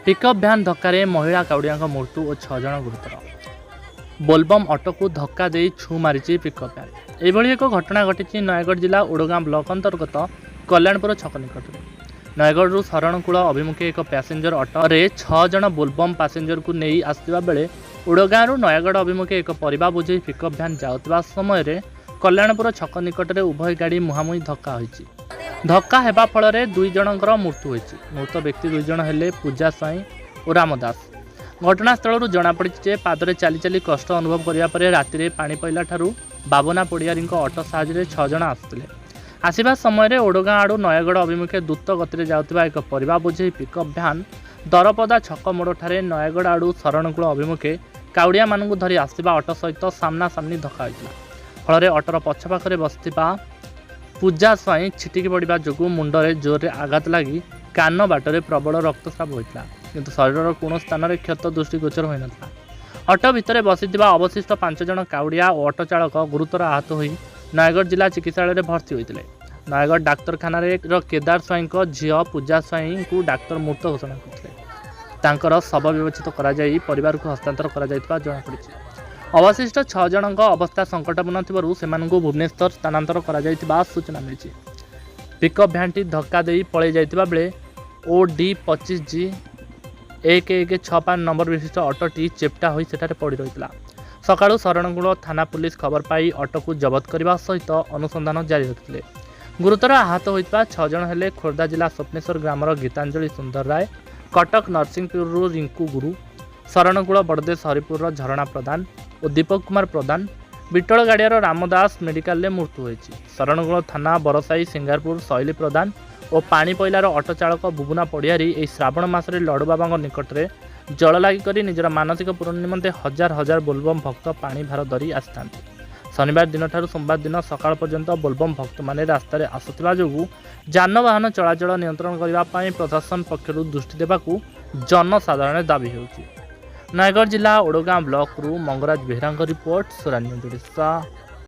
Pickup van धक्के महिला काउड़िया मृत्यु और 6 जन गुरुतर। बोलबम ऑटो को धक्का दे छू मारी पिकअप भ्यान। यह एक घटना घटी नयगढ़ जिला ओडगाँ ब्लॉक अंतर्गत कल्याणपुर छक निकट में। नयगढ़ शरणकूल अभिमुखे एक पैसेंजर ऑटो रे 6 जन बोलबम पैसेंजर को नहीं आसवा बेले ओडगाँ नयगढ़ अभिमुखे एक परिबा बोझे पिकअप भ्यान जाउतबा समय रे कल्याणपुर छक निकट में उभय गाड़ी मुहांमुही धक्का होईछि। धक्का हेबा फल 2 जनकर मृत्यु होईछि। मृत व्यक्ति 2 जन हेले पूजा स्वाई और रामदास। घटनास्थल जनापड़ी जे पादरे चली चली कष्ट अनुभव करिया परे राति रे पानी पइला ठारू बाबना पड़ियारी ऑटो साहाय्य 6 जन आसुले। आसवा समय ओडगाँ आड़ू नयगढ़ अभिमुखे द्रुत गति जाउतबा एक परिबा बोझे पिकअप भ्यान दरपदा छक मोड़ ठारे नयगढ़ आड़ू शरणकूल अभिमुखे काउड़िया मानू धरी आसवा ऑटो सहित सामना सामनी धक्का होइतिला। फल ऑटोर पछपाखरे बसथिबा पूजा स्वाई छिटिकी पड़ा जो मुंडरे जोर आघात लगी कान बाटरे प्रबल रक्तस्राव होता किंतु शरीर कौन स्थान में क्षत दृष्टिगोचर होता। ऑटो भितर बसीथिबा अवशिष्ट 5 जन काउड़िया और ऑटो चालक गुरुतर आहत हो नयगढ़ जिला चिकित्सालय भर्ती होते। नयगढ़ डाक्तखाना केदार स्वाई झील पूजा स्वाई को डाक्तर मृत घोषणा करते। शव विवेचित परिवार को हस्तांतर जनापड़ी। अवशिष्ट 6 जन अवस्था संकटापन्न से भुवनेश्वर स्थानांतर करा सूचना मिली। पिकअप भ्यानटी धक्का दे पलि जाइतिबा बेले OD25G 1165 नंबर विशिष्ट ऑटोटी चेप्टा होई सेठारे पड़ी रहितला। सकाळु शरणकूल थाना पुलिस खबर पाई ऑटो को जबत करने सहित अनुसंधान जारी रखिले। गुरुतर आहत होइतबा 6 जन हेले खोर्धा जिला स्वप्नेश्वर ग्रामर गीतांजलि सुंदर राय, कटक नरसिंहपुर रिंकू गुरु, शरणकूल बड़देश हरिपुर झरणा प्रधान और दीपक कुमार प्रधान। बिटल गाड़ियार रामदास मेडिकल में मृत्यु होईछि। शरणकूल थाना बरसाई सिंगारपुर शैली प्रधान और पानी पइलार ऑटो चालक बुबुना पड़ियारी एही श्रावण मासरे लडू बाबा निकट में जल लागी करी निजर मानसिक पूरण निमंते हजार हजार बोलबम भक्त पानी भार धरी आसिथांती। शनिवार दिन ठारू सोमवार दिन सकाळ पर्यंत बोलबम भक्त माने रास्तार आसुथिबा जोगु जानवाहन चलाचल नियंत्रण करने प्रशासन पक्षर दृष्टि देवाकू जनसाधारण दाबी होउछि। नयगढ़ जिला ओडगाँ ब्लॉक रु मंगराज बेहरा रिपोर्ट सुरान्य।